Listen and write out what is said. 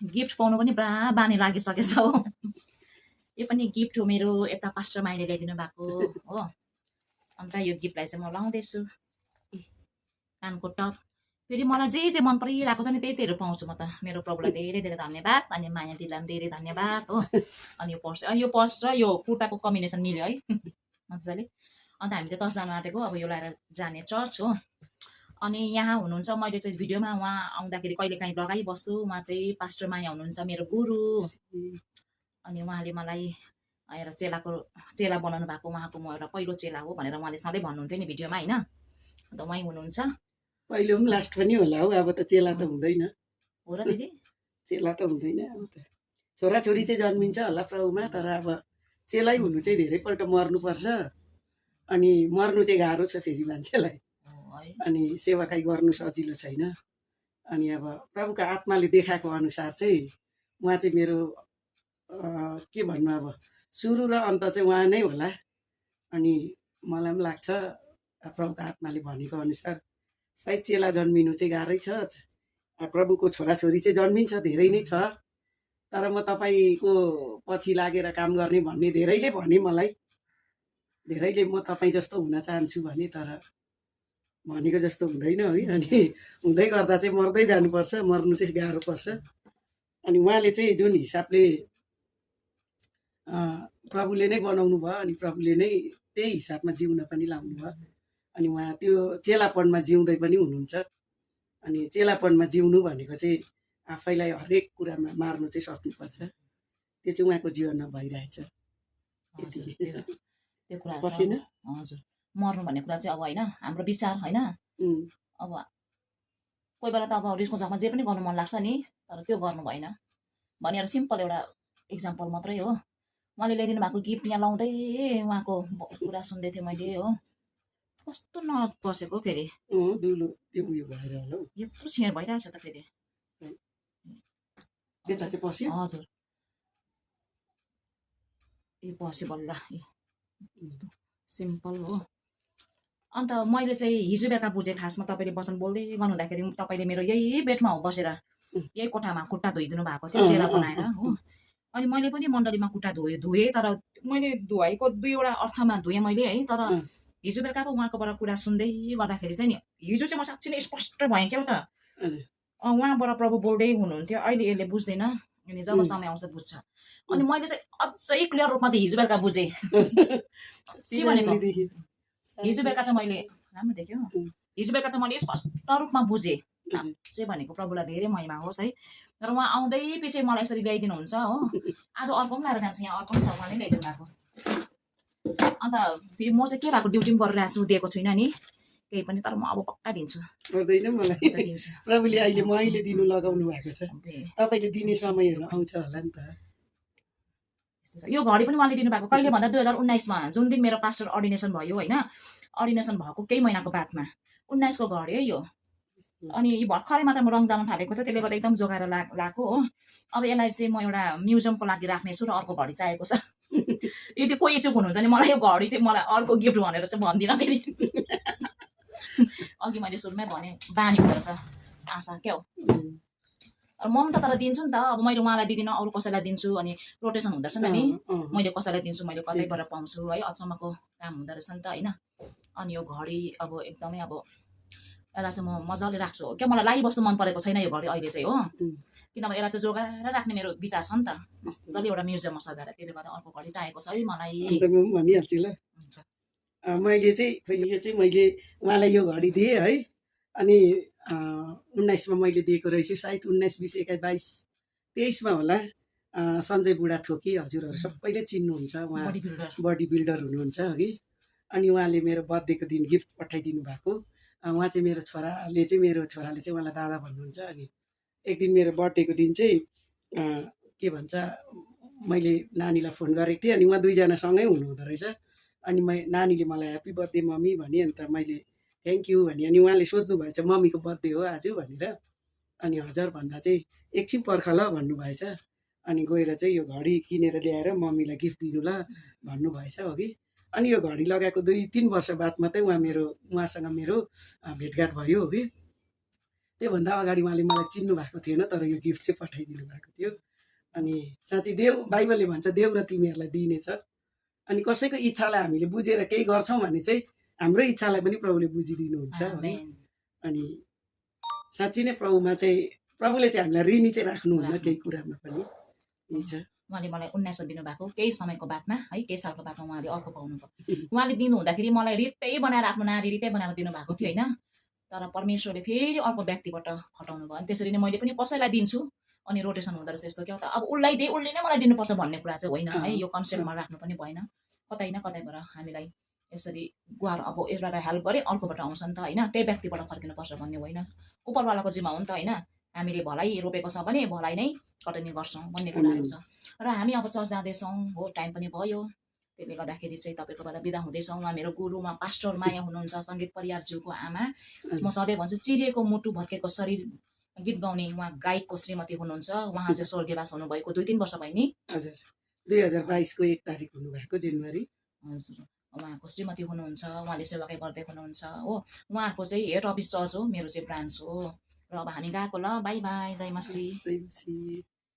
Gift पाउनु पनि पुरा बानी लागिसकेछ हो। यो पनि गिफ्ट हो मेरो, यता पास्टर माइले ल्याइदिनु भएको हो। अन्त यो गिफ्टलाई चाहिँ म लाउँदैछु। कानको टप फेरि मलाई जे मन परिरहेको छ नि त्यही पाउँछु म त। मेरो प्रभुलाई धेरै धेरै धन्यवाद। अनि माया दिदीलाई पनि धेरै धन्यवाद हो। अनि यो पर्स र यो कुर्ताको कम्बिनेसन मिल्यो है मजाले। अन्त हामी चाहिँ चर्च जानु आँटेको, अब यो लगाएर जाने चर्च हो। अनि यहाँ हुनुहुन्छ, मैले चाहिँ भिडियोमा उहाँ आउँदाखेरि कहिलेकाहीँ लगाइबस्छु। उहाँ चाहिँ पास्टर माया हुनुहुन्छ, मेरो गुरु। अनि उहाँले मलाई एउटा चेला बनाउनु भएको, उहाँको म एउटा पहिलो चेला हो भनेर उहाँले सधैँ भन्नुहुन्थ्यो नि भिडियोमा होइन। अन्त उहाँ हुनुहुन्छ, पहिलो पनि लास्ट पनि होला हौ। अब त चेला त हुँदैन हो र दिदी, चेला त हुँदैन। अब त छोराछोरी चाहिँ जन्मिन्छ होला प्रभुमा, तर अब चेलै हुनु चाहिँ धेरैपल्ट मर्नुपर्छ। अनि मर्नु चाहिँ गाह्रो छ फेरि मान्छेलाई, अनि सेवाकाई गर्नु सजिलो छैन। अनि अब प्रभुको आत्माले देखाएको अनुसार चाहिँ उहाँ चाहिँ मेरो के भन्नु, अब सुरु र अन्त चाहिँ उहाँ नै होला। अनि मलाई पनि लाग्छ प्रभुको आत्माले भनेको अनुसार सायद चेला जन्मिनु चाहिँ गाह्रै छ। प्रभुको छोराछोरी चाहिँ जन्मिन्छ, धेरै नै छ। तर म तपाईँको पछि लागेर काम गर्ने भन्ने धेरैले भने मलाई, धेरैले म तपाईँ जस्तो हुन चाहन्छु भने, तर भनेको जस्तो हुँदैन है। अनि हुँदै गर्दा चाहिँ मर्दै जानुपर्छ, मर्नु चाहिँ गाह्रो पर्छ। अनि उहाँले चाहिँ जुन हिसाबले प्रभुले नै बनाउनु भयो, अनि प्रभुले नै त्यही हिसाबमा जिउन पनि लाउनु भयो। अनि उहाँ त्यो चेलापनमा जिउँदै पनि हुनुहुन्छ। अनि चेलापनमा जिउनु भनेको चाहिँ आफैलाई हरेक कुरामा मार्नु चाहिँ सक्नुपर्छ। त्यो चाहिँ उहाँको जीवनमा भइरहेछ। त्यो कुरा हजुर, मर्नु भन्ने कुरा चाहिँ अब होइन हाम्रो विचार होइन। अब कोही बेला त अब रिसको जग्गामा जे पनि गर्नु मन लाग्छ नि, तर त्यो गर्नु भएन भनेर सिम्पल एउटा इक्जाम्पल मात्रै हो। उहाँले ल्याइदिनु भएको गिफ्ट यहाँ लाउँदै उहाँको कुरा सुन्दै थिएँ मैले हो। कस्तो नबसेको फेरि यत्रो सेयर भइरहेछ त फेरि। हजुर यो बस्यो बल्ल सिम्पल हो। अन्त मैले चाहिँ हिजो बेलुका बुझेँ खासमा, तपाईँले वचन बोल्दै गर्नुहुँदाखेरि तपाईँले मेरो यही बेडमा हो बसेर यही कोठामा खुट्टा धोइदिनु भएको थियो चेला बनाएर हो। अनि मैले पनि मण्डलीमा खुट्टा धोएँ, तर मैले धोएको दुईवटा अर्थमा धोएँ मैले है। तर हिजो बेलुका पो उहाँकोबाट कुरा सुन्दै गर्दाखेरि चाहिँ नि हिजो चाहिँ म साँच्चै नै स्पष्ट भएँ क्या त। उहाँबाट प्रभु बोल्दै हुनुहुन्थ्यो, अहिले यसले बुझ्दैन, अनि जब समय आउँछ बुझ्छ। अनि मैले चाहिँ अझै क्लियर रूपमा त हिजो बेलुका बुझेँ भनेको। हिजो बेलुका चाहिँ मैले राम्रो देख्यो, हिजो बेलुका चाहिँ मैले स्पष्ट रूपमा बुझेँ चाहिँ भनेको। प्रभुलाई धेरै महिमा होस् है। र उहाँ आउँदै पछि मलाई यसरी ल्याइदिनुहुन्छ हो। आज अर्को पनि लिएर जान्छु, यहाँ अर्को पनि छ, उहाँले ल्याइदिनु भएको। अन्त फेरि म चाहिँ के भएको ड्युटी पनि गरिरहेको छु, दिएको छुइनँ नि केही पनि, तर म अब पक्का दिन्छु। पर्दैन मलाई प्रभुले अहिले दिनु लगाउनु भएको छ, तपाईँले दिने समयहरू आउँछ होला नि त। यो घडी पनि उहाँले दिनुभएको कहिले भन्दा 2019मा, जुन दिन मेरो पास्टर अर्डिनेसन भयो होइन। अर्डिनेसन भएको केही महिनाको बादमा 19 को घडी है यो। अनि यो भर्खरै मात्र म रङ जान थालेको थियो, त्यसले गर्दा एकदम जोगाएर लगाएको हो। अब यसलाई चाहिँ म एउटा म्युजियमको लागि राख्नेछु र अर्को घडी चाहिएको छ। यदि कोही इच्छुक हुनुहुन्छ भने मलाई यो घडी चाहिँ मलाई अर्को गिफ्ट भनेर चाहिँ भन्दिनँ फेरि। अघि मैले सुरुमै भने बानी हुँदो रहेछ आशा क्या हो। म पनि त तर दिन्छु नि त। अब मैले उहाँलाई दिदिनँ, अरू कसैलाई दिन्छु, अनि रोटेसन हुँदो रहेछ नि। मैले कसैलाई दिन्छु, मैले कतैबाट पाउँछु है, अचम्मको काम हुँदो रहेछ नि त होइन। अनि यो घडी अब एकदमै अब यसलाई चाहिँ म मजाले राख्छु हो क्या। मलाई लागिबस्नु मन परेको छैन यो घडी अहिले चाहिँ हो, किनभने यसलाई चाहिँ जोगाएर राख्ने मेरो विचार छ नि त, मजाले एउटा म्युजियममा सजाएर। त्यसले गर्दा अर्को घडी चाहिएको छ है मलाई। भनिहाल्छु ल। मैले चाहिँ यो चाहिँ मैले उहाँलाई यो घडी दिएँ है। अनि 19मा मैले दिएको रहेछु, सायद 19, 20, 21, 23मा होला। सञ्जय बुढा थोकी हजुरहरू सबैले चिन्नुहुन्छ, उहाँ बडी बिल्डर हुनुहुन्छ अघि। अनि उहाँले मेरो बर्थडेको दिन गिफ्ट पठाइदिनु भएको। उहाँ चाहिँ मेरो छोराले चाहिँ उहाँलाई दादा भन्नुहुन्छ। अनि एक दिन मेरो बर्थडेको दिन चाहिँ के भन्छ, मैले नानीलाई फोन गरेको थिएँ। अनि उहाँ दुईजना सँगै हुनुहुँदो रहेछ। अनि नानीले मलाई ह्याप्पी बर्थडे मम्मी भने, अन्त मैले थ्याङ्क यू भने। अनि उहाँले सोध्नु भएछ मम्मीको बर्थडे हो आज भनेर। अनि हजुर भन्दा चाहिँ एकछिन पर्ख ल भन्नुभएछ। अनि गएर चाहिँ यो घडी किनेर ल्याएर मम्मीलाई गिफ्ट दिनु ल भन्नुभएछ अघि। अनि यो घडी लगाएको 2-3 वर्ष बाद मात्रै उहाँसँग मेरो भेटघाट भयो कि। त्योभन्दा अगाडि उहाँले मलाई चिन्नु भएको थिएन, तर यो गिफ्ट चाहिँ पठाइदिनु भएको थियो। अनि साँच्ची बाइबलले भन्छ देव र तिमीहरूलाई दिइनेछ। अनि कसैको इच्छालाई हामीले बुझेर केही गर्छौँ भने चाहिँ हाम्रो इच्छालाई पनि प्रभुले बुझिदिनुहुन्छ। अनि साँच्ची नै प्रभुले चाहिँ हामीलाई ऋणी चाहिँ राख्नुहुन्न केही कुरामा पनि। यही छ। उहाँले मलाई 19 दिनुभएको केही समयको बादमा है, केही सालको बादमा उहाँले अर्को पाउनुभयो। उहाँले दिनु हुँदाखेरि मलाई रित्तै बनाएर आफ्नो नारी रित्तै बनाएर दिनुभएको थियो होइन, तर परमेश्वरले फेरि अर्को व्यक्तिबाट हटाउनु भयो। अनि त्यसरी नै मैले पनि कसैलाई दिन्छु अनि रोटेसन हुँदो रहेछ यस्तो, क्या त अब उसलाई दिए उसले नै मलाई दिनुपर्छ भन्ने कुरा चाहिँ होइन है। यो कन्सेप्टमा राख्नु पनि भएन। कतै न कतैबाट हामीलाई यसरी गुहार अब एउटा हेल्प गरे अर्कोबाट आउँछ नि त होइन, त्यही व्यक्तिबाट फर्किनुपर्छ भन्ने होइन। उपरवालाको जिम्मा हो नि त होइन, हामीले भलाइ रोपेको छ भने भलाइ नै कटनी गर्छौँ भन्ने कुराहरू छ। र हामी अब चर्च जाँदैछौँ हो, टाइम पनि भयो, त्यसले गर्दाखेरि चाहिँ तपाईँकोबाट बिदा हुँदैछौँ। उहाँ मेरो गुरु, उहाँ पास्टर माया हुनुहुन्छ, सङ्गीत परियारज्यूको आमा। म सधैँ भन्छु चिरिएको मुटु भत्केको शरीर गीत गाउने उहाँ गायकको श्रीमती हुनुहुन्छ। उहाँ चाहिँ स्वर्गीयवास हुनुभएको 2-3 वर्ष भयो नि। हजुर, 2022 को 1 तारिक हुनुभएको जनवरी। हजुर, उहाँको श्रीमती हुनुहुन्छ, उहाँले सेवाकै गर्दै हुनुहुन्छ हो। उहाँहरूको चाहिँ हेड अफिस चर्च हो, मेरो चाहिँ ब्रान्च हो। र अब हामी गएको ल, बाई बाई, जय मसी।